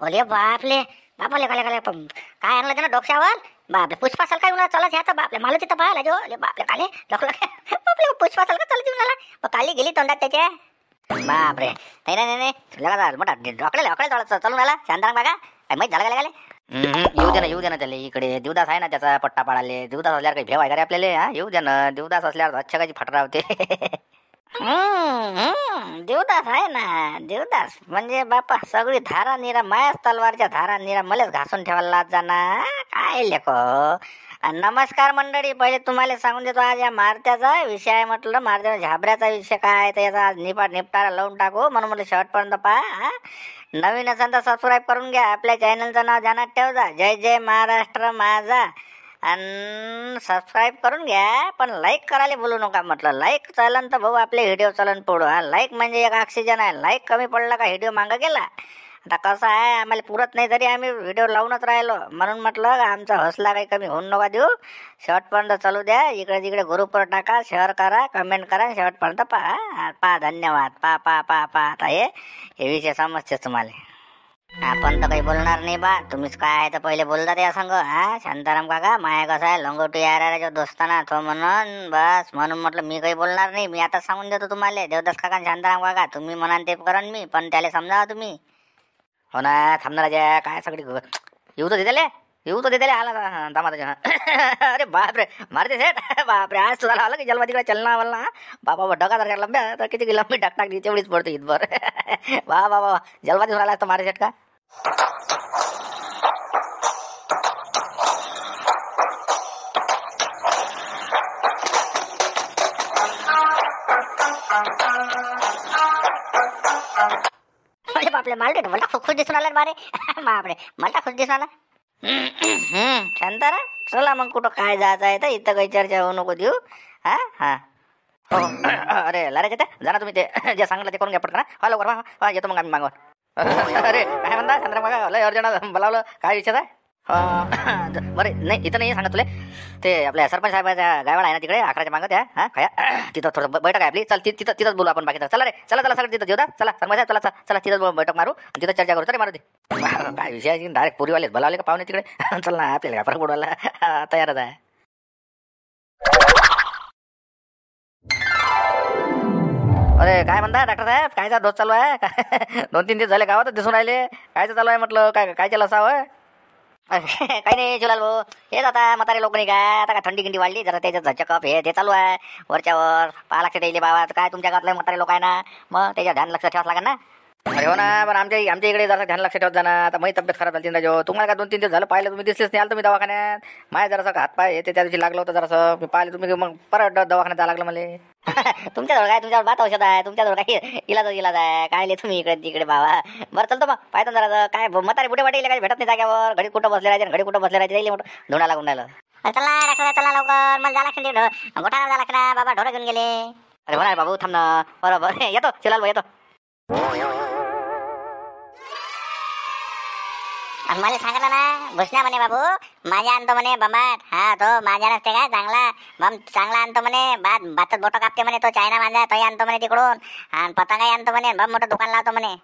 ओले बापले बापले काले काले काय आणलं त्यानं डोक्यावर. बापले पुष्पासल काय उन्हा चला ह्याचा बापले मला तिथं पाहायला जो ओले बापले काले डोकला बापले पुष्पासल का चला उन्हाला काली गेली तोंडात त्याच्या. बापरे नाही नाही नाही लगा मोठा डोकले डोकले चालून आला शांताराम काका काय माहित झालं काय. येऊ दे ना त्याला इकडे. देवदास आहे ना त्याचा पट्टा पाडाले. देवदास असल्यावर काही भेवाय का रे आपल्याला. हा येऊ दे ना. देवदास असल्यावर अच्छकाची फटरा होते. देवदास आहे ना. देवदास म्हणजे बापा सगळी धारा निरा मायाच तलवारच्या धारा निरा मलाच घासून ठेवायला लाज जाणार काय लेको. नमस्कार मंडळी. पहिले तुम्हाला सांगून देतो आज या मारत्याचा विषय आहे. म्हटलं मारत्या झाबऱ्याचा विषय काय आहे तर याचा आज निपटारा लावून टाकू म्हणून म्हटलं शेवटपर्यंत पहा. नवीन असेल तर सबस्क्राईब करून घ्या. आपल्या चॅनलचं नाव ध्यानात ठेवजा. जय जय महाराष्ट्र माझा. आणि सबस्क्राईब करून घ्या पण लाईक करायला बोलू नका. म्हटलं लाईक चालन तर भाऊ आपले व्हिडिओ चालन पुढं. हा लाईक म्हणजे एक ऑक्सिजन आहे. लाईक कमी पडला का व्हिडिओ मागं गेला. आता कसं आहे आम्हाला पुरत नाही तरी आम्ही व्हिडिओ लावूनच राहिलो म्हणून म्हटलं आमचा हौसला काही कमी होऊन नका देऊ. शेवटपर्यंत चालू द्या. इकडे तिकडे ग्रुपवर टाका, शेअर करा, कमेंट करा. शेवटपर्यंत पहा. धन्यवाद. पहा आता हे विषय समजते तुम्हाला. आपण तर काही बोलणार नाही बा. तुम्हीच काय आहे तर पहिले बोलतात या संग. हा शांताराम काका माया कसा आहे लंगोटी याराच्या दोस्ताना तो म्हणून बस म्हणून म्हटलं मी काही बोलणार नाही. मी आता सांगून देतो तुम्हाला. देवदास काका शांताराम काका तुम्ही म्हणाल ते करण मी पण त्याला समजावा तुम्ही. हो ना थांबणार काय सगळी येऊ तर देताले आला दामादाच्या. अरे बापरे मारते सेट. बापरे आज तुला आलं की जलवा तिकडे चलना वलना. बाबा डगा जर लंब्या तर किती लंबी टाक टाकली तेवढीच पडतो इथभर. वा जलवा दिसून आला तर मारे सेट का. बापरे मालटे मला खूप खुश दिसून आला बारे. बापरे मला खुश दिसून आला. शांताराम चला मग कुठं काय जायचं आहे तर इथं काही चर्चा होऊ नको देऊ. हा हो अरे लारे येते जा ना तुम्ही. ते जे सांगितलं ते करून घ्या पटकन. हा लवकर येतो मग आम्ही मागवर. अरे काय म्हणता शांताराम काका लय अर्जंट बोलावलं काय विचार आहे. बरं नाही इथं नाही सांगत तुला. ते आपल्या सरपंच साहेबाच्या गावाला आहे ना तिकडे 11च्या मागं त्या. हा काय तिथं थोडं बैठक आहे आपली. चल तिथंच बोलू आपण. बाकी चला रे चला सगळं तिथं देऊ. चला सरपंच साहेब चला तिथंच बैठक मारू आणि तिथं चर्चा करू. तरी मारू दे. काय विषय आहे डायरेक्ट पुरीवाले बोलावले का पाहुणे तिकडे. चल ना आपल्याला फरक पडवायला तयारच आहे. अरे काय म्हणता डॉक्टर साहेब कायचा डोस चालू आहे. 2-3 दिवस झाले गावातच दिसून राहिले. कायचं चालू आहे म्हटलं. काय केलं असावं. काही नाही जुलाल भाऊ हेच आता म्हातारे लोक नाही काय आता काय थंडी गिंडी वाढली जरा त्याच्यात झचकप हे ते चालू आहे वरच्यावर. पाहा लक्ष द्यायले बाबा काय तुमच्या गावातले म्हातारे लोक आहे ना मग त्याच्यावर ध्यान लक्ष ठेवावं लागेल ना. अरे हो ना पण आमच्या इकडे जरा ध्यान लक्ष ठेवत जाणार. आता माझी तब्येत खराब झाली ना तुम्हाला काय 2-3 दिवस झालं पाहिलं तुम्ही दिसलेच नाही. आलं तुम्ही दवाखान्यात. माझ्या जरासं हातपाय येते त्या दिवशी लागलं होतं जरासं मी पाहिलं तुम्ही मग परत दवाखान्यात जावं लागलं मला. तुमच्याजवळ काय तुमच्यावर बात औषध आहे. तुमच्याजवळ काय इलाज आहे काय तुम्ही इकडे तिकडे बाबा. बरं चलतो मग पाहतो जरा काय म्हातारे बुढे वाटेल काय भेटत नाही जाग्यावर. घडी कुठं बसले राहायचे घडी कुठं बसले राहायचे मोठं धुणा लागून राहिलं. चला लवकर मला झाला खंडी गोठा झाला ना बाबा ढोरं घेऊन गेले. अरे होणार बाबू थांब ना. बरोबर येतो चिलाल भाऊ येतो. मला सांगितलं ना भुसण्या म्हणे बाबू माझ्या आणतो म्हणे बमाट. हा तो माझ्या नसते काय चांगला बम चांगला आणतो म्हणे. भातात बोटं कापते म्हणे तो चायना माझा तोही आणतो म्हणे तिकडून. आणि पतंगाही आणतो म्हणे. बम मोठं दुकान लावतो म्हणे.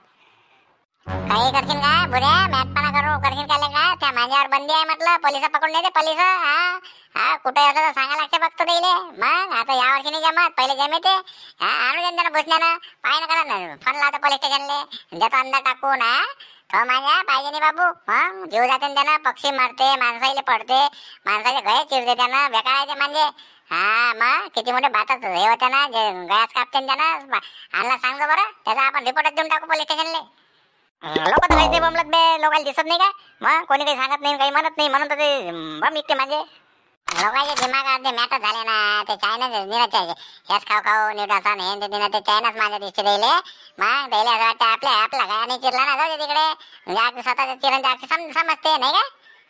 काही करशील का बुऱ्या मॅटपणा करू करशील का त्या माझ्यावर बंदी आहे म्हटलं. पोलिस पकडून नाही पोलिस. हा कुठे असं तर सांगा लागते फक्त त्याले. मग आता यावर्षी नाही जमत पहिले जमेते. आणू देन त्याला भुसण्यानं पाय ना करा फोन लावतो पोलीस स्टेशनले देतो अंदर टाकून. तो माझ्या पाहिजे नाही बाबू. मग जीव जाते त्यानं पक्षी मारते माणसाले पडते माणसाचे गळे चिरते त्यानं बेकारायचे म्हणजे. हा मग किती मोठे बातात हे होते ना जे गयास कापते त्यानं. आणला सांगतो बरं त्याचा आपण रिपोर्टच देऊन टाकू पोलीस स्टेशनले. लोक तर काही बमलत बे लोकांना दिसत नाही काय. मग कोणी काही सांगत नाही काही म्हणत नाही म्हणून तर ते बम इतके माझे. लोकांचे दिमाग अर्धे मॅटर झाले ना. ते चायनाच निराचे हेच खाऊ खाऊ न्यूटासन हे ते ते चायनाच माझ्या दिसते द्यायले. मग द्यायला असं वाटतं आपला काय नाही चिरला ना, जाऊ दे तिकडे. म्हणजे अगदी स्वतःच्या चिरण समजते नाही का.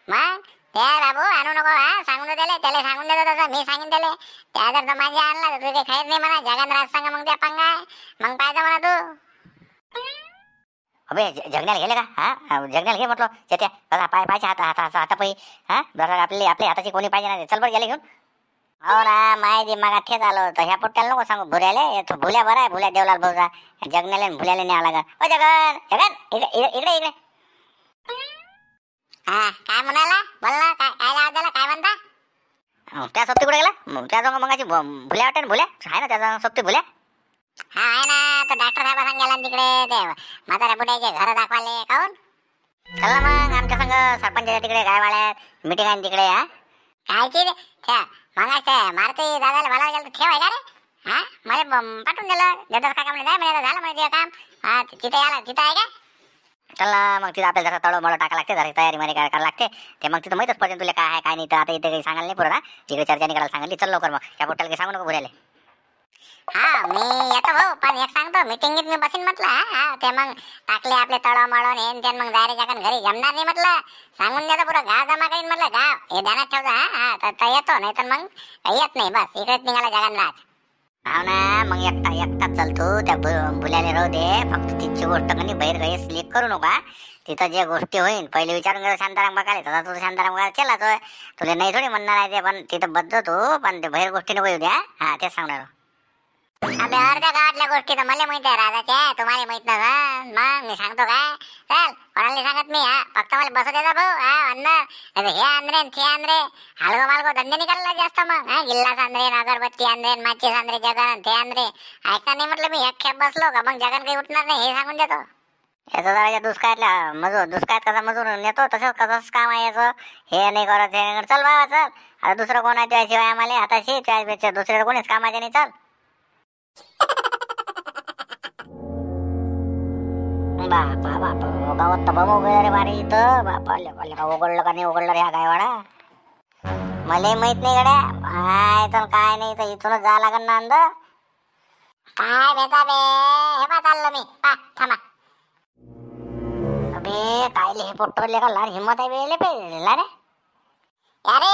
मग ते बाबू आणू नको, हा सांगून दिले त्याला, सांगून देतो तसं मी सांगून दिले. त्या जर माझ्या आणला तर तुझे खैर नाही म्हणा. जगन राज सांगा मग त्या पंगा मग पाहिजे म्हणा तू. अबे जगण्याला गेले का? हा जगण्याला घे म्हटलं. त्याच्या बघा पायच्या हातापायी हा जरा आपली हाताची कोणी पाहिजे ना. चल बरं गेले घेऊन. हो ना, माय दिमागात तेच आलं होतं. ह्या पोट्याला नको सांगू भुल्याले. तो भुल्या बरा आहे, भुल्या देवलाल भाऊचा. जगण्याला भुल्याला न्यावं लागल. ओ जगन जगन इकडे इकडे. हा काय म्हणाला, बोल ना. काय आवाज आला, काय म्हणता? त्या सोबती कुठे गेला? त्या जाऊन मगाची भुल्या वाटते ना, भुल्या आहे ना त्याचा सोबती भुल्या. हा आहे ना, तर डॉक्टर साहेब सांगायला तिकडे ते म्हाताऱ्या बुड्याचे घर दाखवाले. काऊन? चल ना मग आमच्या संग सरपंचाच्या तिकडे गायवाड्यात मीटिंग आहे तिकडे. हा कायची रे? त्या मगाच त्या मारुती दादाला बोलायला गेलं तर ठेवाय का रे? हा मला पाठवून दिलं. देतात काका म्हणे, नाही झालं म्हणे काम. हा तिथे आला, तिथं आहे का? चल ना मग तिथं आपल्याला जरा तळं मळ टाका लागते, जरा तयारी मध्ये काय करायला लागते. ते मग तिथं माहितच पडते तुला काय आहे काय नाही. तर आता इथे काही सांगायला नाही पुरं ना. तिकडे चर्चा नाही करायला सांगितली. चल लवकर मग. या पोट्याला काही सांगू नको भुल्याले. हा मी येतो भाऊ, पण एक सांगतो मीटिंगीत मी बसीन म्हटलं. हा ते मग टाकले आपले तळ मळून हे ते मग जायरे जागन घरी जमणार नाही म्हटलं. सांगून देतो पुरं गाव जमा करीन म्हटलं. गाव हे ध्यानात ठेवतो. हा तर येतो, नाही तर मग येत नाही. बस इकडेच निघाला जगन राज. हो ना, मग एकटा चलतो. त्या भुल्याले राहू दे. फक्त तिची गोष्ट कधी बाहेर काही स्लीक करू नका. तिथं जे गोष्टी होईल पहिले विचारून गेलो शांताराम बघाले. तसा तुझं शांताराम बघायला चला तो. तुला नाही थोडी म्हणणार आहे ते, पण तिथं बद्ध तू. पण ते बाहेर गोष्टी नको येऊ द्या. हा तेच सांगणार. अबे अर्ध्या गावातल्या गोष्टी तर मला माहित आहे राजाच्या, तुम्हाला माहित नसं. मग मी सांगतो काय, चल कोणाला नाही सांगत मी. हा फक्त मला बसू देता भाऊ. हा अन्न हे आंध्रे ते आंध्रे हलगो मालगो धंदे नाही करायला जास्त. मग हा गिल्लास आंध्रे अगरबत्ती आंध्रे माचीस आंध्रे जगन ते आंध्रे ऐका नाही म्हटलं मी. एक खेप बसलो का मग जगन काही उठणार नाही हे सांगून देतो. याचं जरा दुष्काळातल्या मजूर दुष्काळात कसा मजूर नेतो तसंच कसंच काम आहे याचं. हे नाही करत हे नाही करत. चल बाबा चल. आता दुसरं कोण आहे त्याशिवाय आम्हाला हाताशी, त्यापेक्षा दुसऱ्या कोणीच कामाचे नाही. चल बापा बापा गावात तर बम उघडलं रे बारी इथं. बापा उघडलं का नाही उघडलं रे हा गायवाडा. मला माहित नाही गड्या काय तर काय नाही. तर इथूनच जा लागल ना अंदर. काय बेता बे, हे पा चाललो मी. पा थांबा. अबे कायले हे पोट्टवले का लहान हिंमत आहे बेले पेला रे. अरे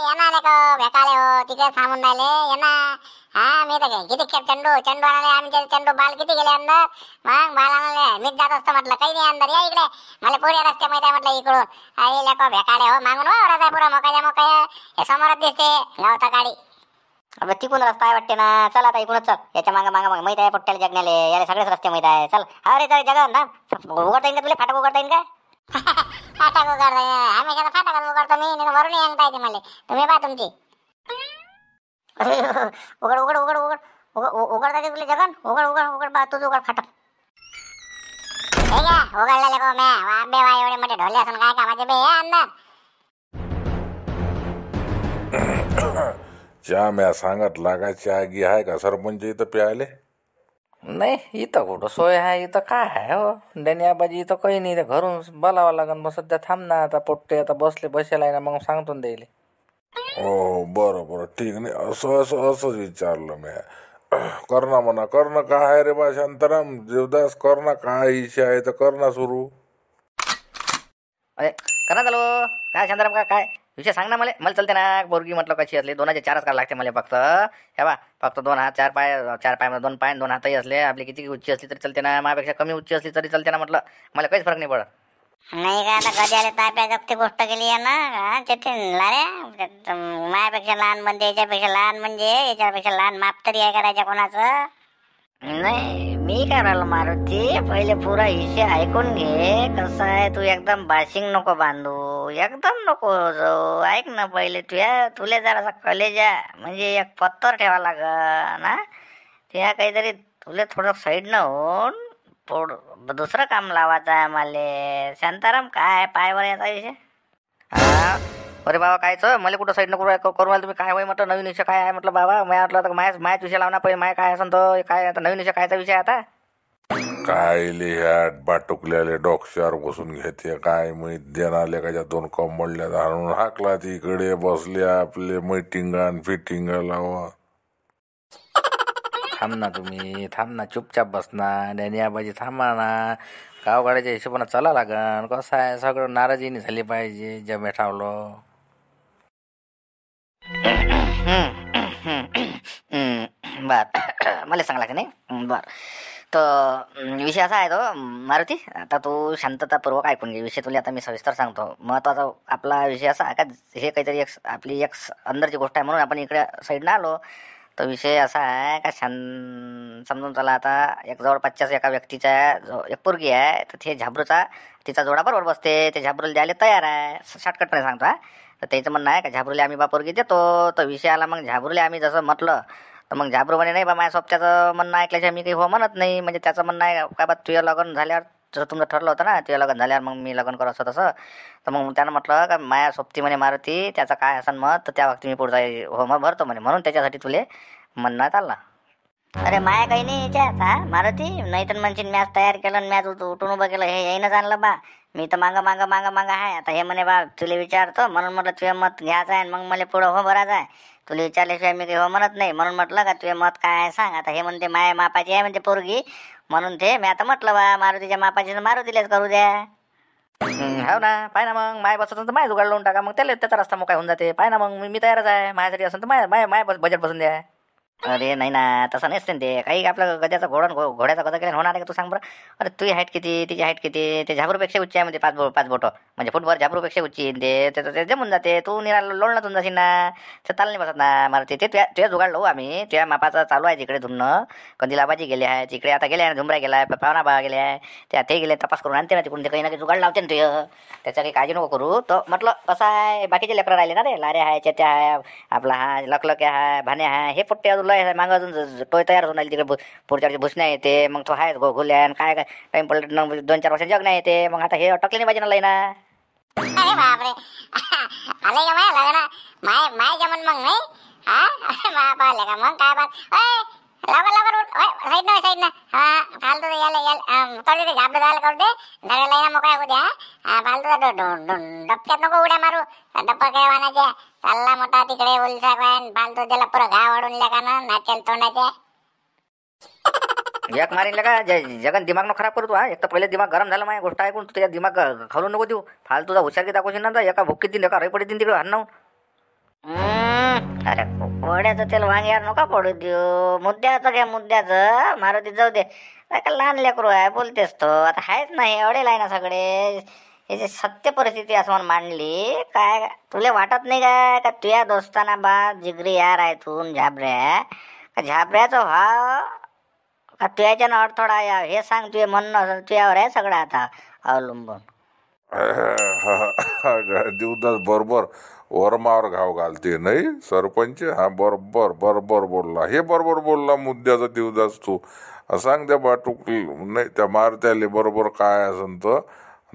येणार का भेकाले हो तिकडे थांबून राहिले येना. हा मी तर किती खेप चंडू आणले आम्ही. चंडू बाल किती गेले अंदर. मग बाल आणले मीच जात असतो म्हटलं. काही नाही अंदर, या इकडे. मला पुढे रस्ते माहिती आहे म्हटलं इकडून. आई लेको भेकाले हो मागून वा रस्ता पुरा मोकाया हे समोरच दिसते गावता गाडी. अबे तिकून रस्ता आहे वाटते ना. चल आता इकडूनच चल. याच्या मागं माहित आहे पोट्ट्याला जगण्याले. याला सगळेच रस्ते माहित आहे. चल हा रे चल जगन ना. उघडता येईल का तुला? फाटक उघडता येईल काय? फाटक उघडता हमेशा फाटक उघडतो मी, नाही वरून येता येते मला. तुम्ही पा तुमची. उघड उघड उघड उघड उघडता येते तुला जगन? उघड बा तुझं उघड फाटक. हे का उघडलेले को म्या वाबे वा एवढे मोठे ढोले असून काय कामाचे बे हे अंदर. चहा म्या सांगत लागा चहा गी आहे का सरपंच इथं प्यायले? नाही इथं कुठं सोय आहे. इथं काय आहे हो डण्याबाजी. इथं काही नाही. इथं घरून बोलावं लागन. मग सध्या थांब ना आता पोट्टे आता बसेला आहे ना. मग सांगतो ना द्यायले. हो बरं ठीक नाही. असंच विचारलं म्या. करणं म्हणा करणं काय आहे रे बा शांताराम देवदास. करणं काय इच्छा आहे तर करणं सुरू. अरे करा चालू काय शांताराम का काय विषय सांग ना. मला चलते ना. पोरगी म्हटलं कशी असली 2 4च करायला लागते मला फक्त. हे बा फक्त 2 हात 4 पाय 4 पाय 2 पाय 2 हातही असले आपली किती उच्ची असली तरी चलते ना. माझ्यापेक्षा कमी उच्ची असली तरी चलते ना म्हटलं. मला काहीच फरक नाही पडत. नाही का आता कधी आले ताप्या जगती गोष्ट केली आहे ना. त्याचे रे माझ्यापेक्षा लहान म्हणजे याच्यापेक्षा लहान म्हणजे याच्यापेक्षा लहान माप तरी आहे करायच्या कोणाचं. नाही मी काय राहिलो मारुती. पहिले पुरा हिशे ऐकून घे. कसं आहे तू एकदम बाशिंग नको बांधू. एकदम नको जाऊ. ऐक ना पहिले तुला जरासा कलेजा म्हणजे एक पत्तर ठेवा लागल ना. त्या काहीतरी तुला थोडं साईड न होऊन दुसरं काम लावायचं आहे आम्हाला. शांताराम काय पायवर याचा विषय. हा अरे बाबा कायचं मला कुठं साईड नको करू मला तुम्ही. काय होय म्हटलं नवीन विषय काय आहे म्हटलं बाबा. मी म्हटलं तर मायाच विषय लावणार पहिले. माय काय असं तर काय आता नवीन विषय कायचा विषय आता. काय ह्या बाटुकल्याले डोक्यावर बसून घेते काय माहित देणाले का दोन कंबळल्या धरून हाकला तिकडे बसले आपले मीटिंगा फिटिंग लावा. थांब ना तुम्ही, थांब ना, चुपचाप बसना. डॅनियाबाजी थांबा ना. गावगाड्याच्या हिशोबानं चला लागन. कसं आहे, सगळं नाराजीने झाली पाहिजे जमे ठावलं. बर मला सांगला की नाही. बर तर विषय असा आहे तो मारुती, आता तू शांततापूर्वक ऐकून घे. विषय तुला आता मी सविस्तर सांगतो. महत्वाचा आपला विषय असा आहे का, हे काहीतरी आपली एक अंदरची गोष्ट आहे म्हणून आपण इकडे साईडनं आलो. तर विषय असा आहे का, समजून चला आता एक जवळपासच्याच एका व्यक्तीच्या एक पोरगी आहे, तर ते झाबरूचा तिचा जोडा बरोबर बसते. ते झाबरूला द्यायला तयार आहे. शॉर्टकटमध्ये सांगतो. तर त्याचं म्हणणं आहे का झाबरूला आम्ही बा पोरगी देतो. तर विषय आला मग झाबरूला आम्ही जसं म्हटलं तर मग झाबरू म्हणे नाही बा माझ्या सोबत्याचं म्हणणं ऐकल्याशिवाय मी काही हो म्हणत नाही. म्हणजे त्याचं म्हणणं आहे का बा तुझं लग्न झाल्यावर, जसं तुमचं ठरलं होतं ना तुझं लग्न झाल्यावर मग मी लग्न करत असं तसं. तर मग त्यानं म्हटलं का माया सोबती म्हणे मारुती, त्याचं काय असं मत, तर त्या वक्ती मी पुढचा हो मग भरतो म्हणे. म्हणून त्याच्यासाठी तुले म्हणण्यात आला. अरे माया काही नाही याच्यात हा मारुती, नाही तर म्हणशील मॅच तयार केलं मॅच उठून उभं केलं, हे येईनच आणलं बा. मी तर मागं आहे. आता हे म्हणे बा तुला विचारतो म्हणून म्हटलं तुझे मत घ्यायचं आहे मग मला पुढं हो भरायचं आहे. तुला विचारल्याशिवाय मी काही हो म्हणत नाही. म्हणून म्हटलं का तुझे मत काय आहे सांग. आता हे म्हणते माया मापाची आहे म्हणते पोरगी, म्हणून ते मी आता म्हटलं बा मारुतीच्या मापाची मारुतीलाच करू द्या. हो ना, पाय ना मग माय बसत तर माय जुगाड लावून टाका. मग त्याला त्याचा रस्ता मोकळा होऊन जाते. पाय ना मग मी तयारच आहे. माझ्यासाठी असं तर माय बजेट बसून द्या. अरे नाही ना, तसं नसते ते काही. आपलं गद्याचा घोड्याचा गदा केला होणार आहे का तू सांग बरं. अरे तुझी हाईट किती, तिची हाईट किती, ते झाबरूपेक्षा उच्च आहे म्हणजे 5 बोटं म्हणजे फुटभर झाबरूपेक्षा उच्ची. ते जमून जाते. तू निरा लोळणातून जाशील ना, ते ताल नाही बसत ना मारुती. ते तुझ्या जुगाड लावू आम्ही. तुझ्या मापाचा चालू आहे तिकडे धुणं. कंदिलाबाजी गेले आहे तिकडे, आता गेले आहे ना झुमरा गेला आहे, पावना बा गेले आहे, ते गेले तपास करून आणते ना तिकडून. ते काही ना काही जुगाड लावते ना तुझं, त्याचा काही काळजी नको करू. तर म्हटलं कसं आहे, बाकीचे लेकरं राहिले ना रे, लारे आहे, चेत्या आहे, आपला हा लकलक्या आहे, भाणे आहे, हे पोट्टे अजून लय मागं अजून टोय तयार होऊन राहिली तिकडे. पुढच्या वर्षी भुसण्या येते, मग तो आहे घोल्या काय टाइम पडलं 2-4 वर्ष जग नाही येते. मग आता हे अटकले नाही पाहिजे ना लय ना. अरे बापरे आले का माया लग्न, माय जमन मग नाही हा बाप आले का मग काय बात. लवकर उठ साईड ना हा फालतू याले तोडे ते झापडे जायला करू दे, झाडे लाईना मोकळ्या होऊ द्या. फालतू डबक्यात नको उड्या मारू, डप्पा काय वानाचे चालला मोठा तिकडे उलसा काय फालतू त्याला पुरं घा वाढून लेखानं नाचेल तोंडाचे. एक मारीन का जगन दिमाग न खराब करू तू. हा एक तर पहिले दिमाग गरम झाला माझ्या गोष्ट ऐकून. तू त्याच्या दिमाग खालून नको देऊ. फालतूचा हुशारकी दाखवशील ना तर एका भुक्कीत दिन एका रेपडीत दिन तिकडे हाणं. अरे घोड्याचं तेल वांग्यावर नका पडू देऊ. मुद्द्याचं घ्या मुद्द्याचं. मारुती जाऊ दे, काय लहान लेकरू आहे बोलतेस तो. आता आहेच नाही एवढे आहे ना सगळे. याची सत्य परिस्थिती असं म्हणून मांडली काय. तुला वाटत नाही काय का तुझ्या दोस्ताना बा जिगरी यार आहे तू झाबऱ्याचं भाव का तुझ्याच्यानं अडथळा या, हे सांग. तुझे म्हणणं तुझ्यावर आहे सगळं आता अवलंबून. देवदास बरोबर वर्मावर घाव घालते नाही सरपंच. हा बरोबर बोलला, हे बरोबर बोलला मुद्द्याचा देवदास. तू सांग त्या बाटूक नाही त्या मारत्याले बरोबर काय असं तर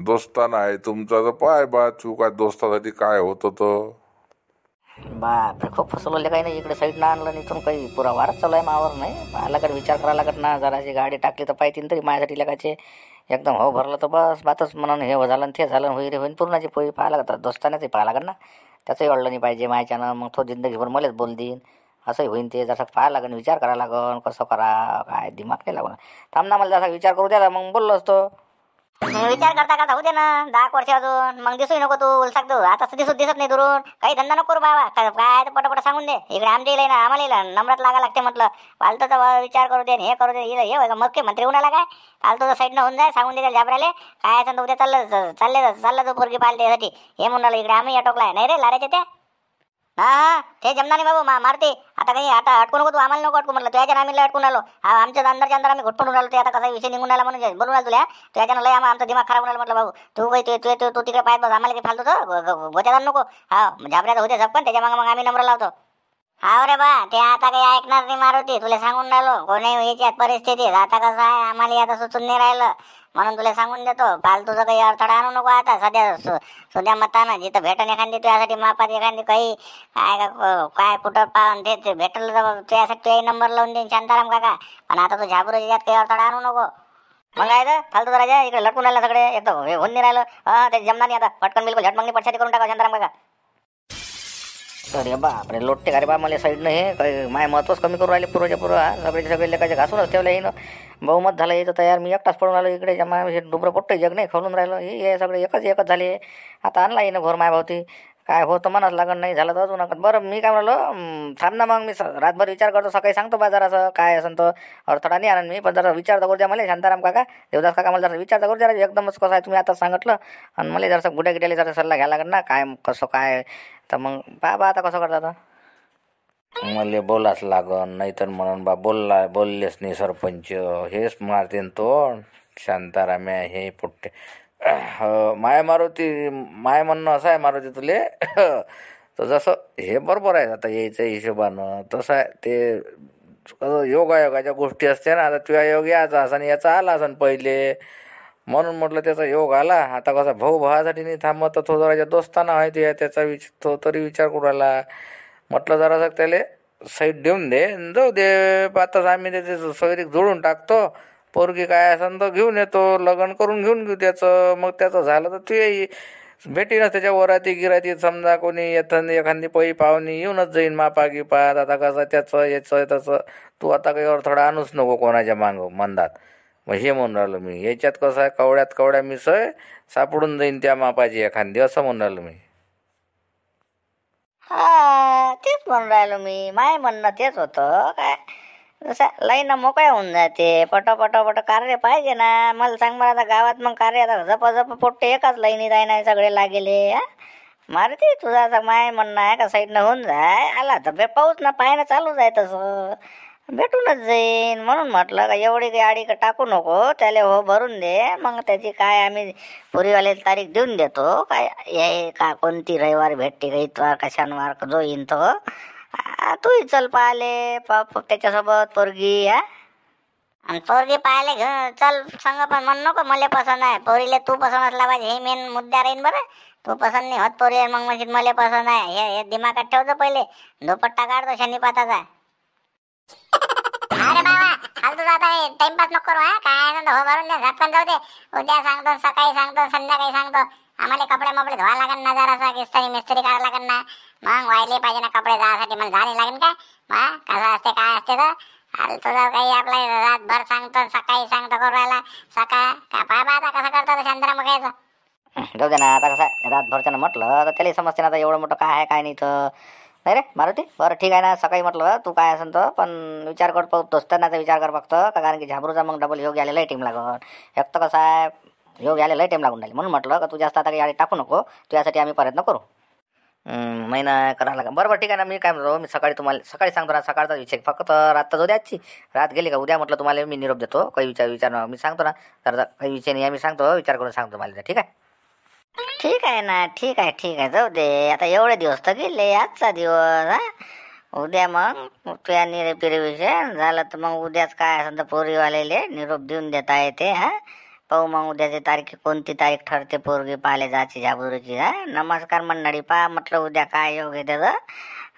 दोस्ताना आहे तुमचा. तर पाय बा तू काय दोस्तासाठी काय होतं तर. बापरे खूप फसवलं काही नाही. इकडे साईडनं आणलं नाही तर काही पुरा वारच चालू आहे मावर. नाही पाहायला विचार करायला लागत ना. जराशी गाडी टाकली तर पाहिजे तरी माझ्यासाठी लगायचे एकदम हो भरलं तर बस बातच म्हणून हे झालं आणि ते झालं होईल होईन पूर्णाची पोळी पाहायला लागतात. दोस्तानाच पाहायला लागत ना. त्याचंही अडलं नाही पाहिजे माझ्यानं. मग तो जिंदगीभर मलाच बोल देईन असंही होईन. ते जसं पाहायला लागेल, विचार करायला लागन कसं करा काय. दिमाग नाही लागून थांब ना, मला जसा विचार करू द्या मग बोललो असतो. विचार करता होऊ दे ना 10 वर्ष अजून, मग दिसूही नको तू उलसाक तू. आता दिसत नाही दुरून. काही धंदा नको करू बाबा. काय तर पटापट सांगून दे. इकडे आमच्या इला ना आम्हाला नंबरात लागा लागते म्हटलं. फालतूचा विचार करू दे हे करू दे. हे होय का मग मंत्री उन्हाला काय फालतूचा साईडनं होऊन जाय. सांगून दे जाबराले काय असं उद्या चाललं तो पोरगी पाहिजे त्यासाठी हे म्हणाला. इकडे आम्ही अटकलाय नाही रे लारायचे त्या. हा ते जमना नाही बाबू मारते. आता काही आता अटकू नको तू, आम्हाला नको अटकू म्हटलं. तुझ्या आम्ही अटकून आलो. हा आमच्या अंदरच्या अंदर आम्ही घुटून राहिलो. ते आता कसा विषय निघून आला म्हणून बोलून राहिलो तुला. तुझ्यानं लय आमचा दिमाग खराब होणार म्हटलं बाबू. तू काही तू तिकडे पाहत बस. आम्हाला काही फालतू गोत्या नको. हा झाबऱ्याचा होते सब पण त्याच्या मग आम्ही नंबर लावतो. हा रे बा ते आता काही ऐकणार नाही मारुती. तुला सांगून राहिलो कोणी याच्यात परिस्थितीत. आता कसं आहे आम्हाला आता सुचून नाही राहिलं म्हणून तुला सांगून देतो. फालतूचा काही अडथळा आणू नको आता सध्या मतानं. जिथं भेटन एखादी तुझ्यासाठी मापात एखादी काही काय कुठं पाहून ते भेटलं तर तुझ्यासाठी तुझ्याही नंबर लावून देईन शांताराम काका. पण आता तू झाबरू यात काही अडथळा आणू नको. मग काय तर फालतू राजा इकडे लटकून राहिला सगळे एक तर हे होऊन नाही राहिलं. हा ते जमणार नाही आता पटकन बिलकुल झट मागणी पटशाती करून टाका शांताराम काका. अरे बापरे लोटते का रे बा मला साईडनं हे काही माय महत्वच कमी करू राहिले पुरोच्या पुरं. हा सगळे सगळे लेखाचे घासूनच ठेवले येईन. बहुमत झालं याचं तयार. मी एकटाच पडून राहिलो इकडे जमा डुबरं पोट्ट जग नाही खवलून राहिलं. हे सगळे एकच झाले. आता आणला येईन घोर मायभावती काय होतं मनाच लागण नाही झालं तर अजून. बरं मी काय म्हणालो थांब ना मग मी रातभर विचार करतो सकाळी सांगतो बाजाराचं काय असं तर अडथळा नाही आणन मी. पण जरा विचार करू द्या मला शांताराम काका देवदास काका मला जरा विचार करू द्या एकदमच कसं आहे तुम्ही आता सांगितलं. आणि मला जरासं गुड्या गिड्याला जरा सल्ला घ्यायला लागेल ना काय कसं काय तर मग बाबा आता कसं करता आता. मला बोलाच लागन नाही तर म्हणून बा बोललेच नाही सरपंच हेच मारते तो शांताराम हे पुट्टे. माय मारुती माय म्हणणं असं आहे मारुती तुले तर जसं हे बरोबर आहे आता यायचं हिशोबानं तसं आहे ते योगायोगाच्या गोष्टी असते ना. आता तुझ्या योग याचा असा याचा आला असन पहिले म्हणून म्हटलं त्याचा योग आला. आता कसा भाऊ भावासाठी नाही थांबत तर तो जरा दोस्ताना आहे ते त्याचा तो तरी विचार करू राहिला. म्हटलं जरासं त्याला साईड देऊन दे जाऊ दे. आताच आम्ही त्याचे सोयरीक जोडून टाकतो. पोरगी काय असेल तर घेऊन येतो लग्न करून घेऊन घेऊ त्याचं. मग त्याचं झालं तर तू भेटीनच त्याच्या वराती गिराती समजा कोणी एखादी पै पाहुणी येऊनच जाईन मापा गिपात. आता कसं त्याचं याचं त्याचं तू आता काही थोडा आणूच नको कोणाच्या मागं मंदात. मग हे म्हणून राहिलो मी याच्यात कसं आहे कवड्यात कवड्या मिसळ सापडून जाईन त्या मापाची एखादी असं म्हणून राहिलो मी. हा तेच म्हणून राहिलो मी. माय म्हणणं तेच होतं काय जसं लाईन मोकळ्या होऊन जाते पट कार्य पाहिजे ना. मला सांग मला आता गावात मग कार्य आता जप पोट्टे एकाच लाईनीत आहे ना सगळे लागेले. मारुती तुझा आता माय म्हणणं आहे का साईडनं होऊन जाय आला तर पाऊस ना पायनं चालू जाय तसं भेटूनच जाईन. म्हणून म्हटलं का एवढी काही आडी का टाकू नको त्याला हो भरून दे. मग त्याची काय आम्ही पुरीवाले तारीख देऊन देतो काय हे का कोणती रविवार भेटते का इतवार का शनिवार का जो येईन तो तूही चल पाहिले त्याच्यासोबत पोरगी. आणि पोरगी पाहायला घेऊन चल संग पण म्हण नको मला पसंत आहे. पोरीले तू पसंत असला पाहिजे हे मेन मुद्दा राहीन बरं. तू पसंत नाही होत पोरी मग म्हणजे मला पसंत आहे हे दिमागात ठेवतो पहिले. दुपट्टा काढतो शनीपाताचा. अरे बाबा फालतू जाता टाइमपास नको करू. हा काय हो भरून द्या झटकन जाऊ दे. उद्या सांगतो सकाळी सांगतो संध्याकाळी सांगतो. आम्हाला कपडे मपडे धुवा लागेल ना जरासा किस्तानी मिस्त्री करायला लागेल ना. मग व्हायले पाहिजे ना कपडे जायसाठी मला जाणे लागेल काय. मग कसं असते काय असते तर तुझं काही आपला रातभर सांगतो सकाळी सांगतो करू राहिला सकाळ काय बाबा आता कसं करतो शांताराम बघायचं. जाऊ दे ना आता कसं आहे रातभरच्यानं म्हटलं तर त्याला समजते ना आता एवढं मोठं काय आहे काय नाही तर नाही रे मारुती. बरं ठीक आहे ना सकाळी म्हटलं तू काय असेल तर पण विचार कर दोस्तांनाचा विचार कर फक्त का कारण की झाबरूचा मग डबल योग आलेला टाईम लागून एक तर कसं आहे योग आलेला टाईम लागून राहील. म्हणून म्हटलं का तू जास्त आता काही टाकू नको तुझ्यासाठी आम्ही प्रयत्न करू. महिना करायला लागेल. बरोबर ठीक आहे ना. मी काय म्हणतो मी सकाळी सकाळी सांगतो ना सकाळचा विषय फक्त रात तर जाऊ द्याची रात गेली का उद्या म्हटलं तुम्हाला मी निरोप देतो. काही विचार मी सांगतो ना तर काही विषय नाही आम्ही सांगतो विचार करून सांगतो मला. ठीक आहे ठीक आहे ना ठीक आहे जाऊ दे. आता एवढे दिवस तर गेले आजचा दिवस. हा उद्या मग तुझ्या निरोपीविषय झालं तर मग उद्याच काय असेल तर पोरीवालेले निरोप देऊन देता येते. हा पाहू मग उद्याची तारीख कोणती तारीख ठरते पोरगी पाहिले जायची झाबरूची. हा नमस्कार मंडळी पहा म्हटलं उद्या काय योग आहे त्याचं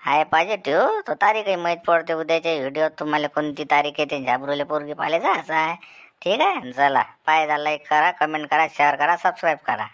आहे पॉझिटिव्ह तो तारीखही माहीत पडते. उद्याच्या व्हिडिओत तुम्हाला कोणती तारीख येते झाबरूले पोरगी पाहिले जायचं आहे. ठीक आहे चला पाय लाईक करा कमेंट करा शेअर करा सबस्क्राईब करा.